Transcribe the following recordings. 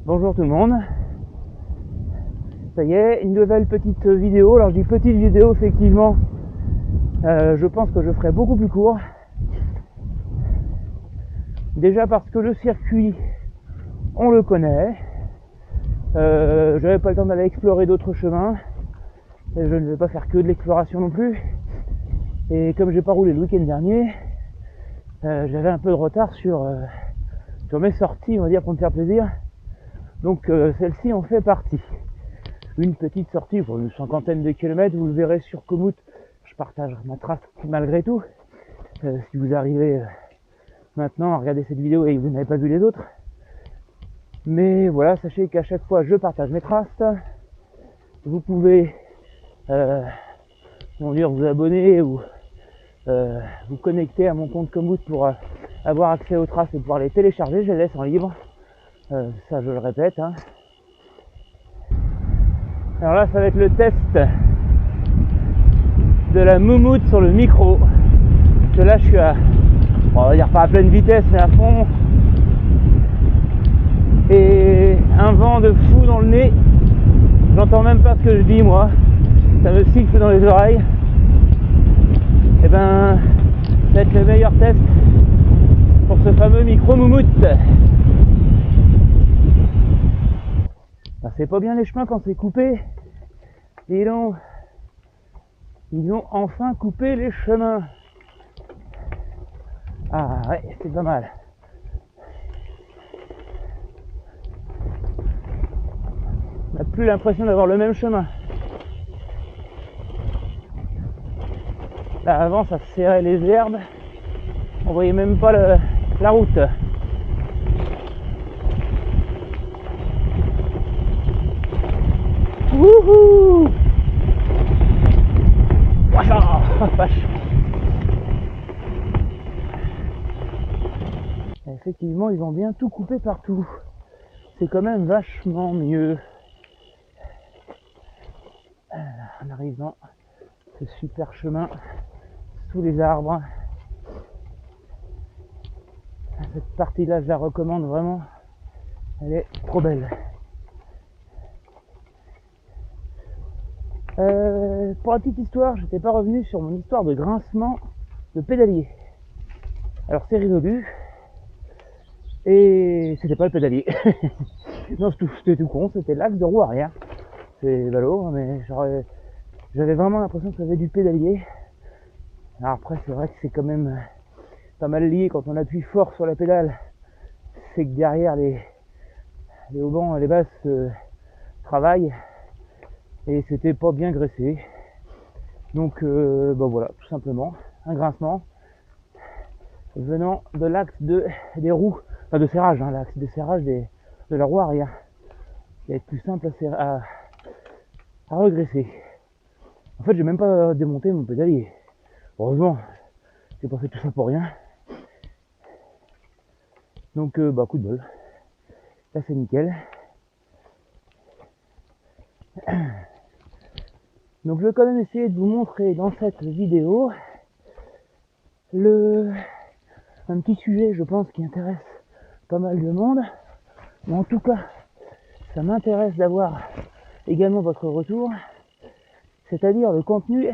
Bonjour tout le monde. Ça y est, une nouvelle petite vidéo. Alors je dis petite vidéo, effectivement, je pense que je ferai beaucoup plus court. Déjà parce que le circuit, on le connaît. J'avais pas le temps d'aller explorer d'autres chemins. Et je ne vais pas faire que de l'exploration non plus. Et comme j'ai pas roulé le week-end dernier, j'avais un peu de retard sur mes sorties, on va dire, pour me faire plaisir. Donc celle-ci en fait partie. Une petite sortie pour une cinquantaine de kilomètres, vous le verrez sur Komoot. Je partage ma trace malgré tout. Si vous arrivez maintenant à regarder cette vidéo et que vous n'avez pas vu les autres. Mais voilà, sachez qu'à chaque fois je partage mes traces. Vous pouvez vous abonner ou vous connecter à mon compte Komoot pour avoir accès aux traces et pouvoir les télécharger. Je les laisse en libre. Ça je le répète. Alors là ça va être le test de la moumoute sur le micro. Parce que là je suis à, on va dire pas à pleine vitesse mais à fond. Et un vent de fou dans le nez. J'entends même pas ce que je dis moi. Ça me siffle dans les oreilles. Et ben ça va être le meilleur test pour ce fameux micro moumoute. C'est pas bien les chemins quand c'est coupé. Ils ont enfin coupé les chemins. Ah ouais, c'est pas mal. On n'a plus l'impression d'avoir le même chemin. Là avant ça serrait les herbes. On voyait même pas la route. Wouhou! Vache. Effectivement, ils ont bien tout coupé partout. C'est quand même vachement mieux. On arrive dans ce super chemin sous les arbres. Cette partie-là, je la recommande vraiment. Elle est trop belle. Pour la petite histoire, je n'étais pas revenu sur mon histoire de grincement de pédalier. Alors c'est résolu. Et c'était pas le pédalier. Non, c'était tout con, c'était l'axe de roue arrière. C'est ballot, mais j'avais vraiment l'impression que ça avait du pédalier. Alors après, c'est vrai que c'est quand même pas mal lié quand on appuie fort sur la pédale. C'est que derrière les haubans et les basses travaillent. Et c'était pas bien graissé. Donc voilà, tout simplement, un grincement venant de l'axe des roues, enfin de serrage, l'axe de serrage de la roue arrière. Il va être plus simple à regresser. En fait, j'ai même pas démonté mon pédalier. Heureusement, j'ai pas fait tout ça pour rien. Donc coup de bol. Là c'est nickel. Donc je vais quand même essayer de vous montrer dans cette vidéo un petit sujet, je pense, qui intéresse pas mal de monde. Mais en tout cas, ça m'intéresse d'avoir également votre retour, c'est-à-dire le contenu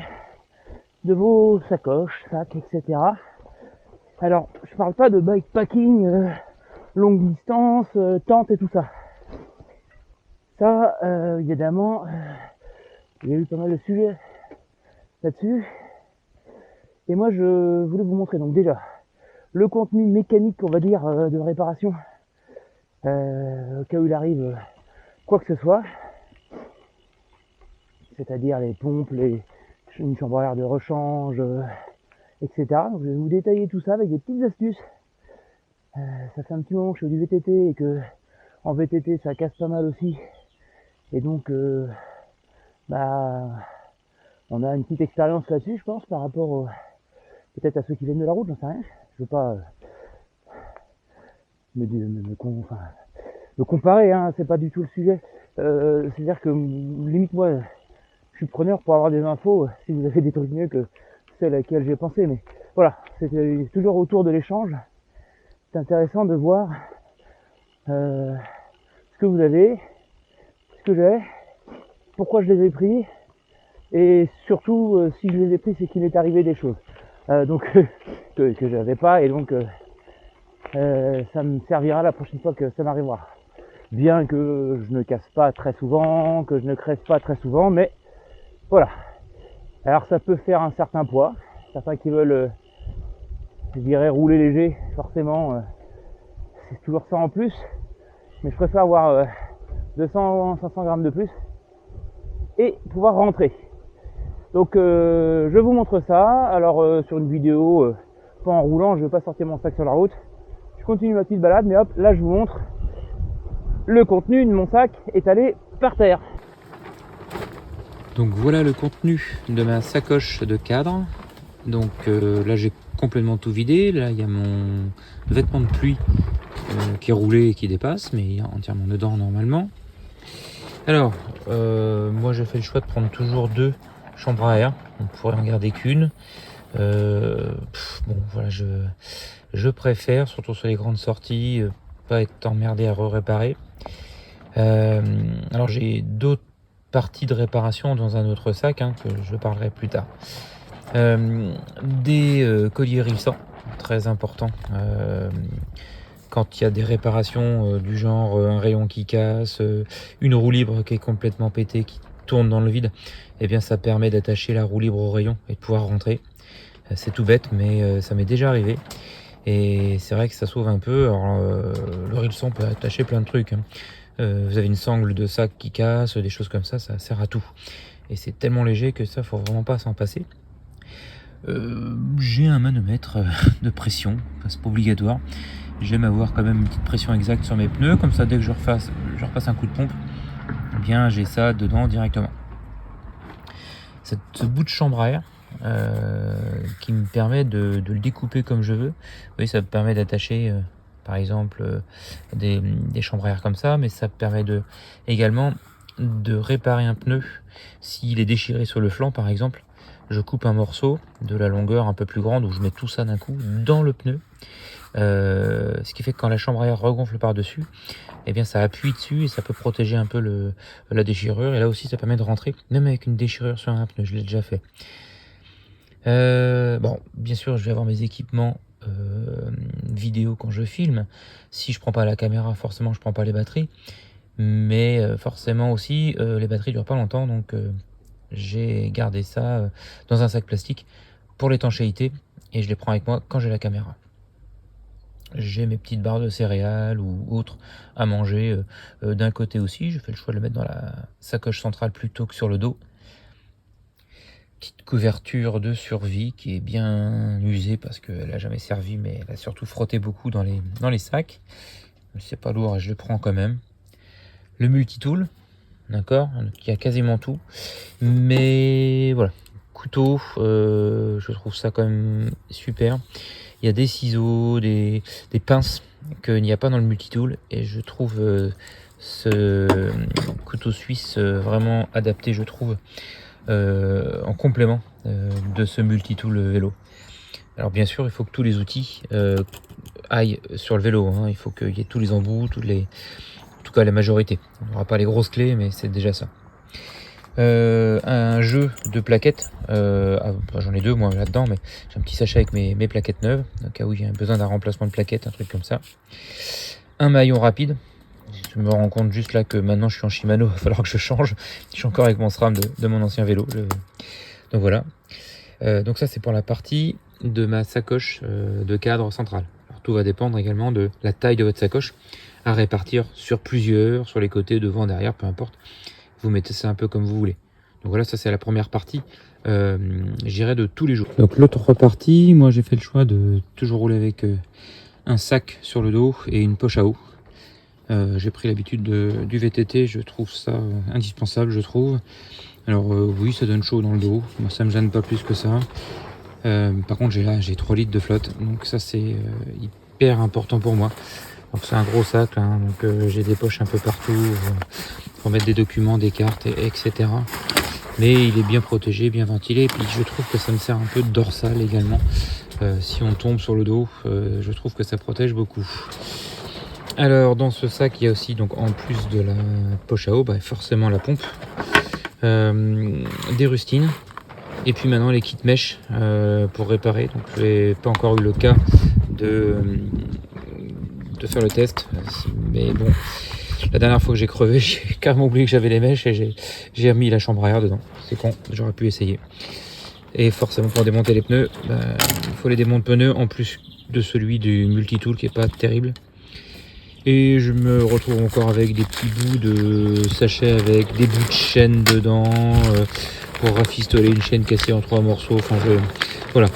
de vos sacoches, sacs, etc. Alors, je parle pas de bikepacking, longue distance, tente et tout ça. Ça, évidemment, il y a eu pas mal de sujets là-dessus. Et moi, je voulais vous montrer donc déjà le contenu mécanique, on va dire, de réparation, au cas où il arrive quoi que ce soit. C'est-à-dire les pompes, une chambre à air de rechange, etc. Donc je vais vous détailler tout ça avec des petites astuces. Ça fait un petit moment que je fais du VTT et que en VTT ça casse pas mal aussi. Et donc on a une petite expérience là-dessus, je pense, par rapport peut-être à ceux qui viennent de la route, j'en sais rien. Je veux pas me comparer, c'est pas du tout le sujet. C'est-à-dire que limite moi, je suis preneur pour avoir des infos si vous avez des trucs mieux que celles à lesquelles j'ai pensé. Mais voilà, c'est toujours autour de l'échange. C'est intéressant de voir ce que vous avez, ce que j'ai, pourquoi je les ai pris, et surtout si je les ai pris c'est qu'il m'est arrivé des choses que j'avais pas, et donc ça me servira la prochaine fois que ça m'arrivera. Bien que je ne casse pas très souvent, que je ne crève pas très souvent, mais voilà. Alors ça peut faire un certain poids. Certains qui veulent, je dirais, rouler léger, forcément, c'est toujours ça en plus. Mais je préfère avoir 200-500 grammes de plus et pouvoir rentrer. Donc je vous montre ça. Alors sur une vidéo, pas en roulant, je ne vais pas sortir mon sac sur la route. Je continue ma petite balade, mais hop, là je vous montre le contenu de mon sac étalé par terre. Donc voilà le contenu de ma sacoche de cadre. Donc là j'ai complètement tout vidé. Là il y a mon vêtement de pluie qui est roulé et qui dépasse, mais il est entièrement dedans normalement. Alors moi j'ai fait le choix de prendre toujours 2 chambres à air. On pourrait en garder qu'une. Bon voilà, je préfère, surtout sur les grandes sorties, pas être emmerdé à réparer. Alors j'ai d'autres parties de réparation dans un autre sac que je parlerai plus tard. Des colliers rissants, très important. Quand il y a des réparations du genre un rayon qui casse, une roue libre qui est complètement pétée, qui tourne dans le vide, et bien ça permet d'attacher la roue libre au rayon et de pouvoir rentrer. C'est tout bête, mais ça m'est déjà arrivé. Et c'est vrai que ça sauve un peu. Alors, le rissant peut attacher plein de trucs. Vous avez une sangle de sac qui casse, des choses comme ça sert à tout. Et c'est tellement léger que ça, faut vraiment pas s'en passer. J'ai un manomètre de pression, enfin, c'est pas obligatoire. J'aime avoir quand même une petite pression exacte sur mes pneus, comme ça dès que je repasse un coup de pompe, eh bien j'ai ça dedans directement. Ce bout de chambre à air qui me permet de le découper comme je veux. Oui, ça me permet d'attacher par exemple des chambres à air comme ça, mais ça permet également de réparer un pneu s'il est déchiré sur le flanc par exemple. Je coupe un morceau de la longueur un peu plus grande où je mets tout ça d'un coup dans le pneu, ce qui fait que quand la chambre à air regonfle par dessus, eh bien ça appuie dessus et ça peut protéger un peu la déchirure, et là aussi ça permet de rentrer même avec une déchirure sur un pneu. Je l'ai déjà fait. Bon, bien sûr je vais avoir mes équipements vidéo quand je filme. Si je prends pas la caméra, forcément je prends pas les batteries, mais forcément aussi les batteries durent pas longtemps, donc j'ai gardé ça dans un sac plastique pour l'étanchéité, et je les prends avec moi quand j'ai la caméra. J'ai mes petites barres de céréales ou autres à manger d'un côté aussi. Je fais le choix de le mettre dans la sacoche centrale plutôt que sur le dos. Petite couverture de survie qui est bien usée parce qu'elle n'a jamais servi, mais elle a surtout frotté beaucoup dans les sacs. C'est pas lourd et je le prends quand même. Le multitool, d'accord, il y a quasiment tout. Mais voilà, couteau, je trouve ça quand même super. Il y a des ciseaux, des pinces qu'il n'y a pas dans le multitool, et je trouve ce couteau suisse vraiment adapté, je trouve, en complément de ce multitool vélo. Alors bien sûr, il faut que tous les outils aillent sur le vélo, il faut qu'il y ait tous les embouts, en tout cas la majorité. On n'aura pas les grosses clés, mais c'est déjà ça. Un jeu de plaquettes, j'en ai 2 moi là-dedans, mais j'ai un petit sachet avec mes plaquettes neuves, au cas où il y a besoin d'un remplacement de plaquettes, un truc comme ça. Un maillon rapide. Je me rends compte juste là que maintenant je suis en Shimano, il va falloir que je change. Je suis encore avec mon SRAM de mon ancien vélo. Donc voilà. Donc ça c'est pour la partie de ma sacoche de cadre central. Alors, tout va dépendre également de la taille de votre sacoche, à répartir sur plusieurs, sur les côtés, devant, derrière, peu importe. Vous mettez ça un peu comme vous voulez. Donc voilà, ça c'est la première partie, je dirais, de tous les jours. Donc l'autre partie, moi j'ai fait le choix de toujours rouler avec un sac sur le dos et une poche à eau. J'ai pris l'habitude du VTT, je trouve ça indispensable, je trouve. Alors oui, ça donne chaud dans le dos, moi ça me gêne pas plus que ça. Par contre j'ai 3 litres de flotte, donc ça c'est hyper important pour moi. Donc c'est un gros sac, donc j'ai des poches un peu partout pour mettre des documents, des cartes, etc. Mais il est bien protégé, bien ventilé, et puis je trouve que ça me sert un peu de dorsale également. Si on tombe sur le dos, je trouve que ça protège beaucoup. Alors dans ce sac il y a aussi, donc en plus de la poche à eau, forcément la pompe, des rustines, et puis maintenant les kits mèches pour réparer. Donc je n'ai pas encore eu le cas de faire le test, mais bon, la dernière fois que j'ai crevé, j'ai carrément oublié que j'avais les mèches et j'ai remis la chambre à air dedans. C'est con, j'aurais pu essayer. Et forcément pour démonter les pneus, il faut les démonter pneus en plus de celui du multitool qui est pas terrible. Et je me retrouve encore avec des petits bouts de sachets avec des bouts de chaîne dedans pour rafistoler une chaîne cassée en 3 morceaux. Enfin, voilà,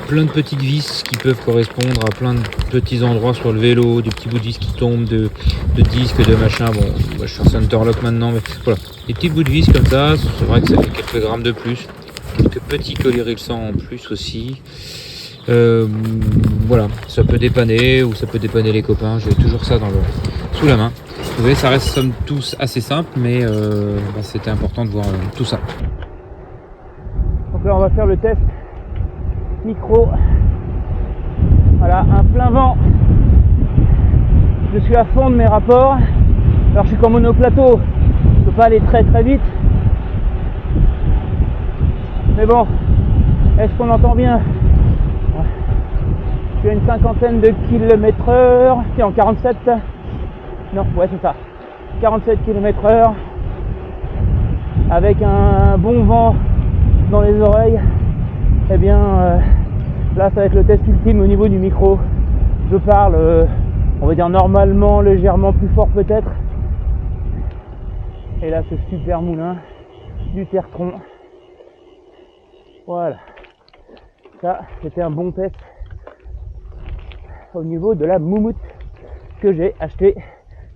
plein de petites vis qui peuvent correspondre à plein de petits endroits sur le vélo, des petits bouts de vis qui tombent, de disques, de machin. Bon, moi, je suis sur Centerlock maintenant, mais voilà, des petits bouts de vis comme ça. C'est vrai que ça fait quelques grammes de plus, quelques petits colliers Rilsan en plus aussi. Voilà, ça peut dépanner ou ça peut dépanner les copains. J'ai toujours ça sous la main. Vous voyez, ça reste somme tous assez simple, mais c'était important de voir tout ça. Donc là on va faire le test micro. Voilà, un plein vent. Je suis à fond de mes rapports. Alors je suis qu'en monoplateau, je peux pas aller très très vite. Mais bon, est-ce qu'on entend bien? Je suis à une 50aine de km/h, c'est en 47. Non, ouais c'est ça. 47 km/h. Avec un bon vent dans les oreilles. Eh bien là ça va être le test ultime au niveau du micro. Je parle on va dire normalement, légèrement plus fort peut-être. Et là ce super moulin du Tertron. Voilà. Ça c'était un bon test au niveau de la moumoute que j'ai acheté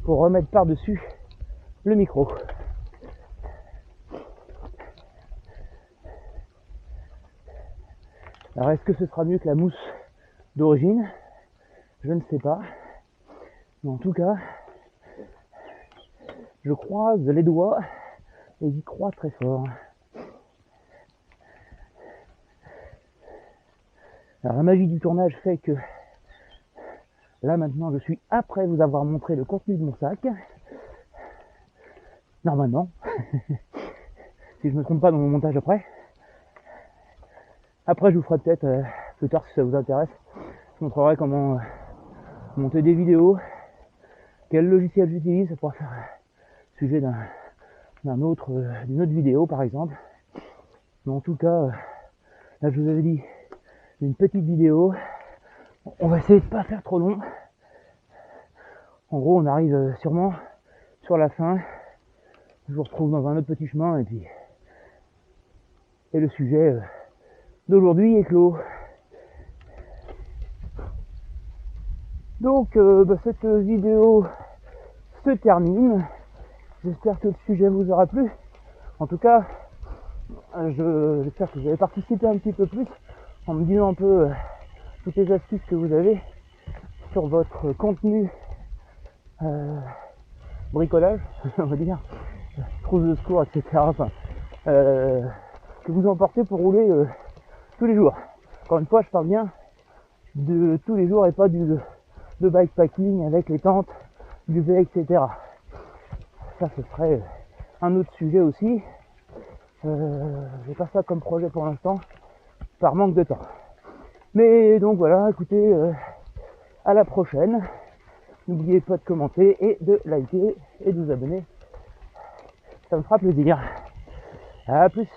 pour remettre par-dessus le micro. Alors est-ce que ce sera mieux que la mousse d'origine? Je ne sais pas. Mais en tout cas, je croise les doigts et j'y crois très fort. Alors la magie du tournage fait que là maintenant je suis après vous avoir montré le contenu de mon sac. Normalement. Si je me trompe pas dans mon montage après. Après je vous ferai peut-être plus tard si ça vous intéresse. Je montrerai comment monter des vidéos. Quel logiciel j'utilise pour faire sujet d'une autre vidéo par exemple. Mais en tout cas, là je vous avais dit une petite vidéo. On va essayer de pas faire trop long. En gros on arrive sûrement sur la fin. Je vous retrouve dans un autre petit chemin et le sujet d'aujourd'hui est clos. Donc cette vidéo se termine. J'espère que le sujet vous aura plu. En tout cas, j'espère que vous avez participé un petit peu plus en me disant un peu toutes les astuces que vous avez sur votre contenu bricolage, on va dire, trousse de secours, etc. Enfin, que vous emportez pour rouler tous les jours. Encore une fois, je parle bien de tous les jours et pas de bikepacking avec les tentes, duvet, etc. Ça, ce serait un autre sujet aussi. J'ai pas ça comme projet pour l'instant, par manque de temps. Mais donc voilà, écoutez, à la prochaine. N'oubliez pas de commenter et de liker et de vous abonner. Ça me fera plaisir. À plus.